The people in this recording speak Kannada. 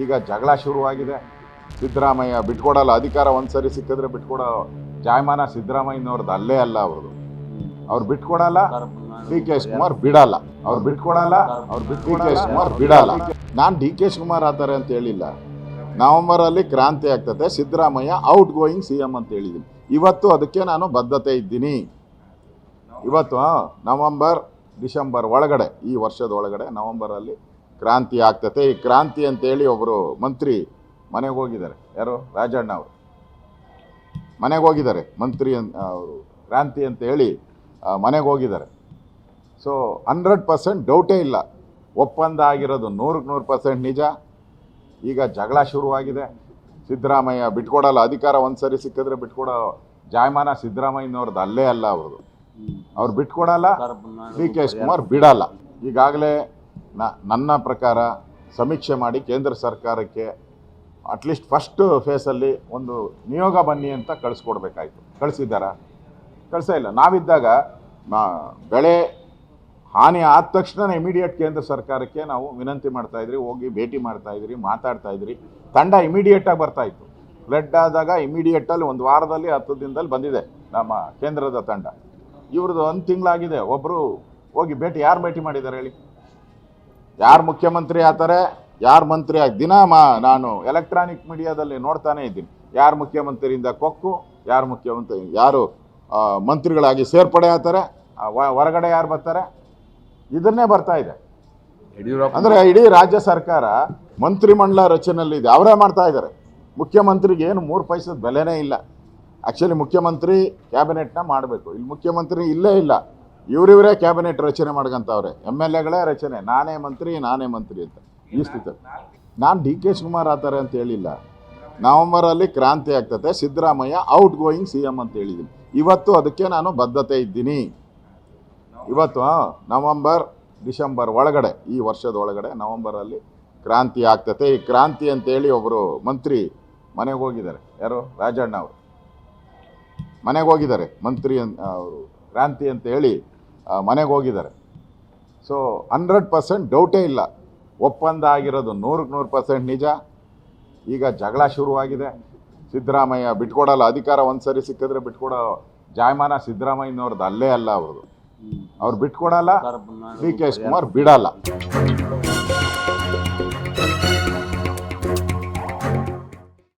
ಈಗ ಜಗಳ ಶುರುವಾಗಿದೆ. ಸಿದ್ದರಾಮಯ್ಯ ಬಿಟ್ಕೊಡಲ್ಲ, ಅಧಿಕಾರ ಒಂದ್ಸರಿ ಸಿಕ್ಕಿದ್ರೆ ಬಿಟ್ಕೊಡೋ ಜಾಯಮಾನ ಸಿದ್ದರಾಮಯ್ಯನವ್ರದ್ದು ಅಲ್ಲೇ ಅಲ್ಲ. ಅವ್ರು ಬಿಟ್ಕೊಡಲ್ಲ, ಡಿ ಕೆ ಶಿವಕುಮಾರ್ ಬಿಡಲ್ಲ. ಅವ್ರು ಬಿಟ್ಕೊಡಲ್ಲ, ಡಿ ಕೆ ಶಿವಕುಮಾರ್ ಬಿಡಲ್ಲ. ನಾನು ಡಿ ಕೆ ಶಿವಕುಮಾರ್ ಆತಾರೆ ಅಂತ ಹೇಳಿಲ್ಲ. ನವೆಂಬರಲ್ಲಿ ಕ್ರಾಂತಿ ಆಗ್ತದೆ, ಸಿದ್ದರಾಮಯ್ಯ ಔಟ್ ಗೋಯಿಂಗ್ CM ಅಂತ ಹೇಳಿದ್ದೀನಿ. ಇವತ್ತು ಅದಕ್ಕೆ ನಾನು ಬದ್ಧತೆ ಇದ್ದೀನಿ. ಇವತ್ತು ನವೆಂಬರ್ ಡಿಸೆಂಬರ್ ಒಳಗಡೆ, ಈ ವರ್ಷದ ಒಳಗಡೆ ನವೆಂಬರಲ್ಲಿ ಕ್ರಾಂತಿ ಆಗ್ತದೆ. ಈ ಕ್ರಾಂತಿ ಅಂತೇಳಿ ಒಬ್ಬರು ಮಂತ್ರಿ ಮನೆಗೆ ಹೋಗಿದ್ದಾರೆ. ಯಾರು? ರಾಜಣ್ಣ ಅವರು ಮನೆಗೆ ಹೋಗಿದ್ದಾರೆ. ಮಂತ್ರಿ ಅವರು ಕ್ರಾಂತಿ ಅಂತ ಹೇಳಿ ಮನೆಗೆ ಹೋಗಿದ್ದಾರೆ. ಸೊ 100% ಡೌಟೇ ಇಲ್ಲ, ಒಪ್ಪಂದ ಆಗಿರೋದು 100% ನಿಜ. ಈಗ ಜಗಳ ಶುರುವಾಗಿದೆ. ಸಿದ್ದರಾಮಯ್ಯ ಬಿಟ್ಕೊಡಲ್ಲ, ಅಧಿಕಾರ ಒಂದ್ಸರಿ ಸಿಕ್ಕಿದ್ರೆ ಬಿಟ್ಕೊಡೋ ಜಾಯಮಾನ ಸಿದ್ದರಾಮಯ್ಯನವ್ರದ್ದು ಅಲ್ಲೇ ಅಲ್ಲ. ಅವ್ರು ಬಿಟ್ಕೊಡಲ್ಲ, ಡಿ ಕೆ ಶಿವಕುಮಾರ್ ಬಿಡಲ್ಲ. ಈಗಾಗಲೇ ನನ್ನ ಪ್ರಕಾರ ಸಮೀಕ್ಷೆ ಮಾಡಿ ಕೇಂದ್ರ ಸರ್ಕಾರಕ್ಕೆ ಅಟ್ಲೀಸ್ಟ್ ಫಸ್ಟ್ ಫೇಸಲ್ಲಿ ಒಂದು ನಿಯೋಗ ಬನ್ನಿ ಅಂತ ಕಳಿಸ್ಕೊಡ್ಬೇಕಾಯ್ತು. ಕಳಿಸಿದ್ದಾರಾ? ಕಳಿಸೇ ಇಲ್ಲ. ನಾವಿದ್ದಾಗ ಬೆಳೆ ಹಾನಿ ಆದ ತಕ್ಷಣ ಇಮಿಡಿಯೇಟ್ ಕೇಂದ್ರ ಸರ್ಕಾರಕ್ಕೆ ನಾವು ವಿನಂತಿ ಮಾಡ್ತಾಯಿದ್ರಿ, ಹೋಗಿ ಭೇಟಿ ಮಾಡ್ತಾಯಿದ್ರಿ, ಮಾತಾಡ್ತಾಯಿದ್ರಿ. ತಂಡ ಇಮಿಡಿಯೇಟಾಗಿ ಬರ್ತಾಯಿತ್ತು. ಫ್ಲಡ್ ಆದಾಗ ಇಮಿಡಿಯೇಟಲ್ಲಿ ಒಂದು ವಾರದಲ್ಲಿ 10 ದಿನದಲ್ಲಿ ಬಂದಿದೆ ನಮ್ಮ ಕೇಂದ್ರದ ತಂಡ. ಇವ್ರದ್ದು 1 ತಿಂಗಳಾಗಿದೆ. ಒಬ್ಬರು ಹೋಗಿ ಭೇಟಿ, ಯಾರು ಭೇಟಿ ಮಾಡಿದ್ದಾರೆ ಹೇಳಿ? ಯಾರು ಮುಖ್ಯಮಂತ್ರಿ ಆಗ್ತಾರೆ, ಯಾರು ಮಂತ್ರಿ ನಾನು ಎಲೆಕ್ಟ್ರಾನಿಕ್ ಮೀಡಿಯಾದಲ್ಲಿ ನೋಡ್ತಾನೆ ಇದ್ದೀನಿ. ಯಾರು ಮುಖ್ಯಮಂತ್ರಿಯಿಂದ ಕೊಕ್ಕು, ಯಾರು ಮುಖ್ಯಮಂತ್ರಿ, ಯಾರು ಮಂತ್ರಿಗಳಾಗಿ ಸೇರ್ಪಡೆ ಆಗ್ತಾರೆ, ಹೊರಗಡೆ ಯಾರು ಬರ್ತಾರೆ, ಇದನ್ನೇ ಬರ್ತಾ ಇದೆ. ಅಂದರೆ ಇಡೀ ರಾಜ್ಯ ಸರ್ಕಾರ ಮಂತ್ರಿಮಂಡಲ ರಚನೆಯಲ್ಲಿದೆ, ಅವರೇ ಮಾಡ್ತಾ ಇದ್ದಾರೆ. ಮುಖ್ಯಮಂತ್ರಿಗೆ ಏನು 3 ಪೈಸದ ಬೆಲೆನೇ ಇಲ್ಲ. ಆ್ಯಕ್ಚುಲಿ ಮುಖ್ಯಮಂತ್ರಿ ಕ್ಯಾಬಿನೆಟ್ನ ಮಾಡಬೇಕು. ಇಲ್ಲಿ ಮುಖ್ಯಮಂತ್ರಿ ಇಲ್ಲೇ ಇಲ್ಲ. ಇವರಿವರೇ ಕ್ಯಾಬಿನೆಟ್ ರಚನೆ ಮಾಡ್ಕೊಂತವ್ರೆ. MLAಗಳೇ ರಚನೆ, ನಾನೇ ಮಂತ್ರಿ ಅಂತ ಈ ಸ್ಥಿತಿ. ನಾನು ಡಿ ಕೆ ಶಿವಕುಮಾರ್ ಆತಾರೆ ಅಂತ ಹೇಳಿಲ್ಲ. ನವೆಂಬರಲ್ಲಿ ಕ್ರಾಂತಿ ಆಗ್ತದೆ, ಸಿದ್ದರಾಮಯ್ಯ ಔಟ್ ಗೋಯಿಂಗ್ CM ಅಂತ ಹೇಳಿದ್ದೀನಿ. ಇವತ್ತು ಅದಕ್ಕೆ ನಾನು ಬದ್ಧತೆ ಇದ್ದೀನಿ. ಇವತ್ತು ನವೆಂಬರ್ ಡಿಸೆಂಬರ್ ಒಳಗಡೆ, ಈ ವರ್ಷದ ಒಳಗಡೆ ನವೆಂಬರಲ್ಲಿ ಕ್ರಾಂತಿ ಆಗ್ತದೆ. ಈ ಕ್ರಾಂತಿ ಅಂತೇಳಿ ಒಬ್ಬರು ಮಂತ್ರಿ ಮನೆಗೆ ಹೋಗಿದ್ದಾರೆ. ಯಾರು? ರಾಜಣ್ಣ ಅವರು ಮನೆಗೆ ಹೋಗಿದ್ದಾರೆ. ಮಂತ್ರಿ ಅವರು ಕ್ರಾಂತಿ ಅಂತ ಹೇಳಿ ಮನೆಗೆ ಹೋಗಿದ್ದಾರೆ. ಸೊ 100% ಡೌಟೇ ಇಲ್ಲ, ಒಪ್ಪಂದ ಆಗಿರೋದು 100% ನಿಜ. ಈಗ ಜಗಳ ಶುರುವಾಗಿದೆ. ಸಿದ್ದರಾಮಯ್ಯ ಬಿಟ್ಕೊಡಲ್ಲ, ಅಧಿಕಾರ ಒಂದ್ಸರಿ ಸಿಕ್ಕಿದ್ರೆ ಬಿಟ್ಕೊಡೋ ಜಾಯಮಾನ ಸಿದ್ದರಾಮಯ್ಯನವ್ರದ್ದು ಅಲ್ಲೇ ಅಲ್ಲ. ಅವ್ರು ಬಿಟ್ಕೊಡಲ್ಲ, ಡಿ ಕೆ ಶಿವಕುಮಾರ್ ಬಿಡಲ್ಲ.